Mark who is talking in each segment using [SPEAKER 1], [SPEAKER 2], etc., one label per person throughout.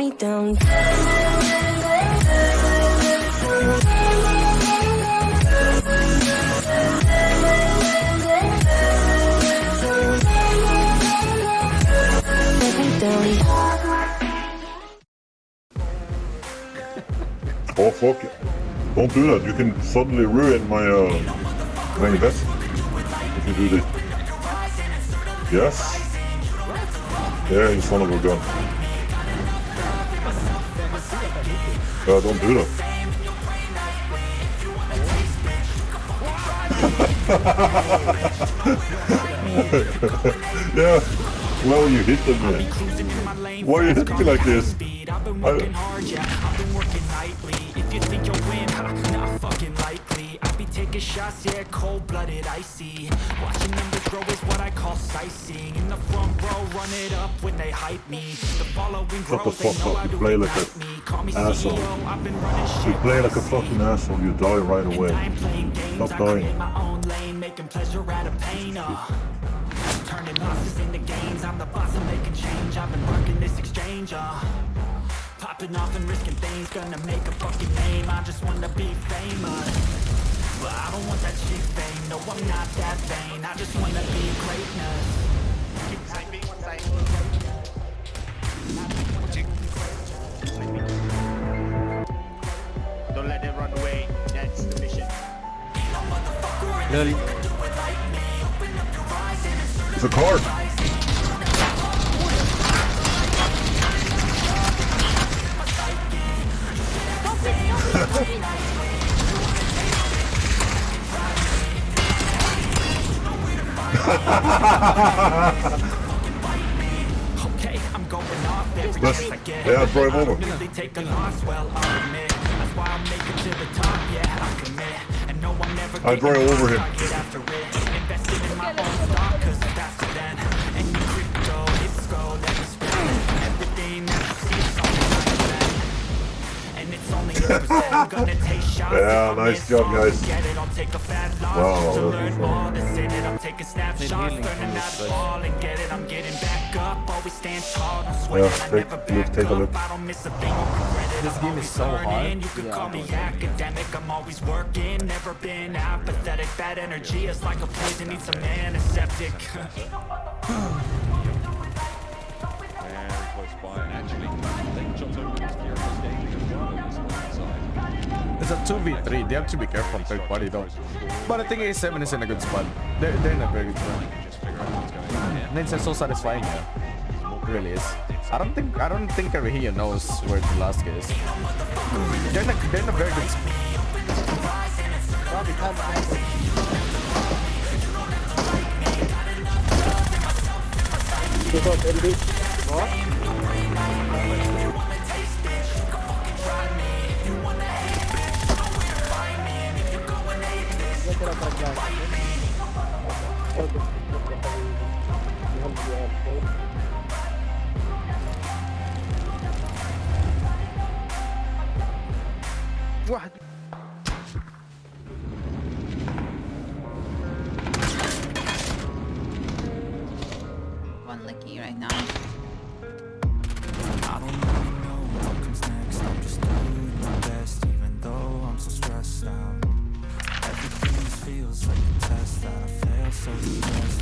[SPEAKER 1] me down.
[SPEAKER 2] Oh fuck it. Don't do that, you can suddenly ruin my investment if you do this. Yes? Yeah, you son of a gun. Don't do that. Yeah, well you hit them, man. Why are you hitting me like this?
[SPEAKER 3] I've been working hard, yeah, I've been working nightly. If you think you'll win, not fucking likely. I be taking shots, yeah, cold-blooded, icy. Watching numbers grow is what I call sightseeing. In the front row, run it up when they hype me. The following grows, they know how to ignite me. Call me CEO, I've been running shit.
[SPEAKER 2] You play like a fucking asshole, you die right away. Stop dying.
[SPEAKER 3] My own lane, making pleasure out of pain, turning losses into gains. I'm the boss, I'm making change. I've been working this exchange, popping off and risking things, gonna make a fucking name. I just wanna be famous, but I don't want that shit fame. No, I'm not that vain. I just wanna be greatness.
[SPEAKER 4] Don't let them run away. That's the mission.
[SPEAKER 5] Really?
[SPEAKER 2] It's a card.
[SPEAKER 3] Okay, I'm going off every chance I get.
[SPEAKER 2] Yeah, drive over.
[SPEAKER 3] Really take a loss, well, I'll admit. That's why I make it to the top, yeah, I commit. And no, I'm never
[SPEAKER 2] I drive over him.
[SPEAKER 3] get after it. Invested in my own stock, cause it's faster than any crypto, it's gold, that is spend. Everything that you see is something like that. And it's only 8%. I'm gonna take shots.
[SPEAKER 2] Yeah, nice job, guys.
[SPEAKER 3] Get it, I'll take a fat loss.
[SPEAKER 2] Wow,
[SPEAKER 3] To
[SPEAKER 2] that was
[SPEAKER 3] learn
[SPEAKER 2] fun.
[SPEAKER 3] more, that's in it. I'm taking snapshots,
[SPEAKER 5] healing
[SPEAKER 3] learning
[SPEAKER 5] from
[SPEAKER 3] how
[SPEAKER 5] this
[SPEAKER 3] to
[SPEAKER 5] place.
[SPEAKER 3] fall and get it. I'm getting back up, always stand tall. Don't sweat
[SPEAKER 2] Yeah,
[SPEAKER 3] it, I never back
[SPEAKER 2] take a look.
[SPEAKER 3] up. I don't miss a thing, I'll regret it.
[SPEAKER 5] This
[SPEAKER 3] I'm
[SPEAKER 5] game
[SPEAKER 3] always
[SPEAKER 5] is so
[SPEAKER 3] learning.
[SPEAKER 5] hard.
[SPEAKER 3] You could call me academic, I'm always working. Never been apathetic, bad energy is like a poison, need some antiseptic.
[SPEAKER 6] Very close by, and actually, they shot over this gear on the stage as well on this left side.
[SPEAKER 5] It's a 2v3. They have to be careful on third party though. But I think A7 is in a good spot. They're in a very good spot.
[SPEAKER 6] Just figure out what's going on here.
[SPEAKER 5] And it's so satisfying, yeah. It really is. I don't think Arahia knows where the last guy is. They're in a very good spot.
[SPEAKER 7] One lucky right now.
[SPEAKER 3] I don't really know what comes next. I'm just doing my best, even though I'm so stressed out. Everything feels like a test that I fail so depressed.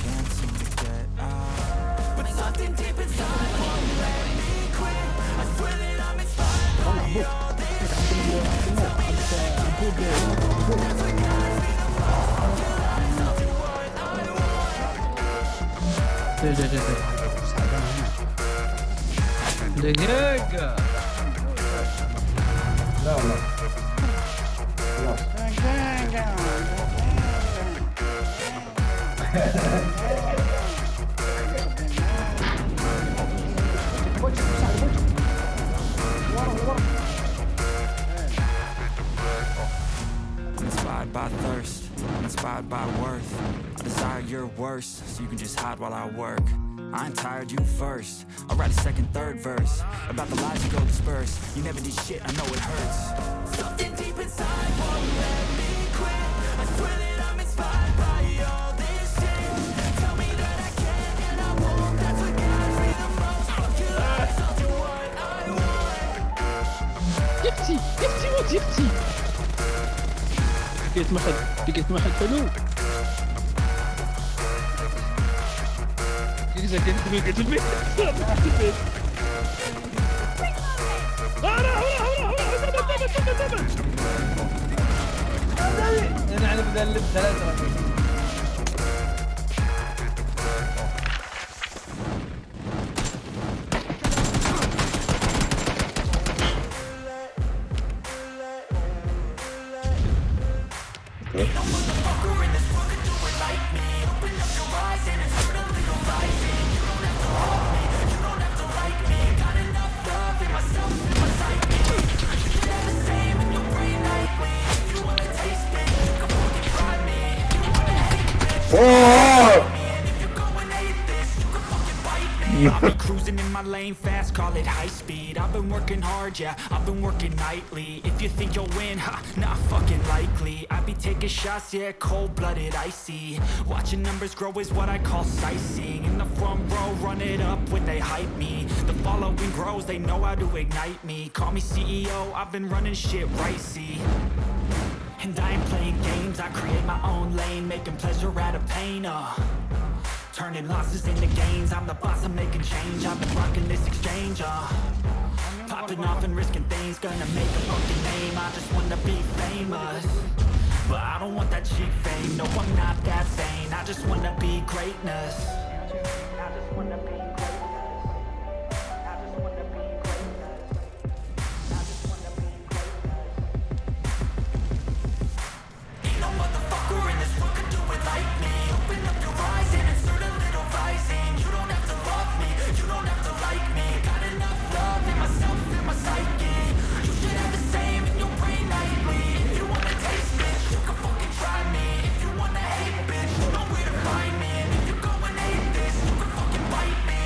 [SPEAKER 3] Can't seem to get out. But something deep inside won't let me quit. I swear that I'm inspired by all this shit. Tell me that I can't get up. That's what guides me the most. I'll do what I want. I'm inspired by thirst, I'm inspired by worth. I desire your worst, so you can just hide while I work. I ain't tired, you first. I'll write a second, third verse about the lies you go disperse. You never did shit, I know it hurts. Something deep inside won't let me quit. I swear that I'm inspired by all this shit. Tell me that I can and I won't. That's what guides me the most. Fuck your lies, I'll do what I want.
[SPEAKER 1] جبتي جبتي لقيت ما حد حلو إذا كنت قلت البيت أنا على بدل 3
[SPEAKER 3] I've been cruising in my lane fast, call it high speed. I've been working hard, yeah, I've been working nightly. If you think you'll win, ha, not fucking likely. I be taking shots, yeah, cold-blooded, icy. Watching numbers grow is what I call sightseeing. In the front row, run it up when they hype me. The following grows, they know how to ignite me. Call me CEO, I've been running shit right, see. And I ain't playing games, I create my own lane, making pleasure out of pain, turning losses into gains. I'm the boss, I'm making change. I've been rocking this exchange, popping off and risking things. Gonna make a fucking name. I just wanna be famous, but I don't want that cheap fame. No, I'm not that vain. I just wanna be greatness. I just wanna be greatness. I just wanna be greatness. I just wanna be greatness. Ain't no motherfucker in this world could do it like me. Open up your eyes and insert a little rising. You don't have to love me, you don't have to like me. Got enough love in myself, in my psyche. You should have the same in your brain nightly. If you wanna taste, bitch, you can fucking try me. If you wanna hate, bitch, you know where to find me. And if you're going hate this, you can fucking bite me.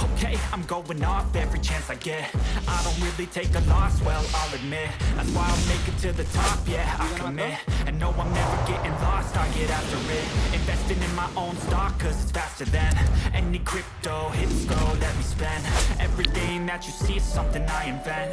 [SPEAKER 3] Okay, I'm going off every chance I get. I don't really take a loss, well, I'll admit. That's why I'll make it to the top, yeah, I commit. And no, I'm never getting lost, I get after it. Investing in my own stock, cause it's faster than any crypto. Hits go, let me spend. Everything that you see is something I invent,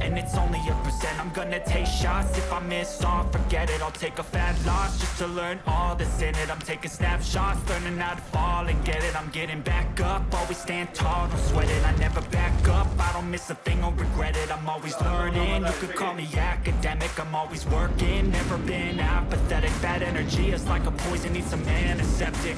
[SPEAKER 3] and it's only a percent. I'm gonna take shots. If I miss all, forget it. I'll take a fat loss just to learn all that's in it. I'm taking snapshots, learning how to fall and get it. I'm getting back up, always stand tall, don't sweat it. I never back up, I don't miss a thing or regret it. I'm always learning, you could call me academic. I'm always working, never been apathetic. Bad energy is like a poison, need some antiseptic.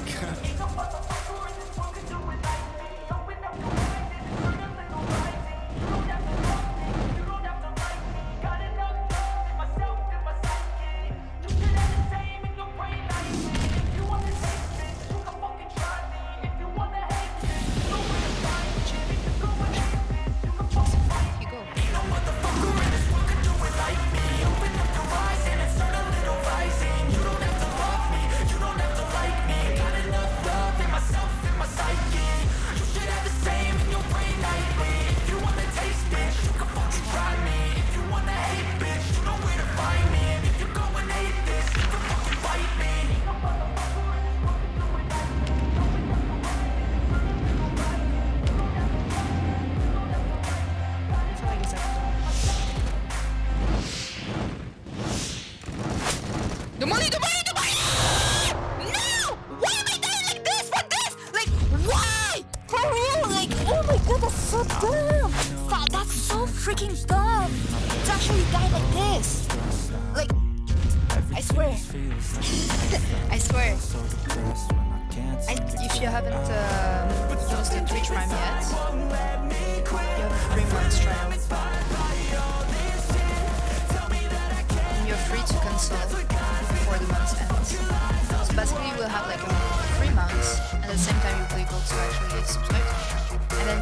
[SPEAKER 7] The money! No! Why am I dying like this? For this? Like, why? For real? Like, oh my god, that's so dumb. That's so freaking dumb. To actually die like this. Like, I swear. I swear. If you haven't used the Twitch Prime yet, you have 3 months trial. And you're free to cancel before the month ends. So basically you will have like 3 months, and at the same time you'll be able to actually subscribe. And then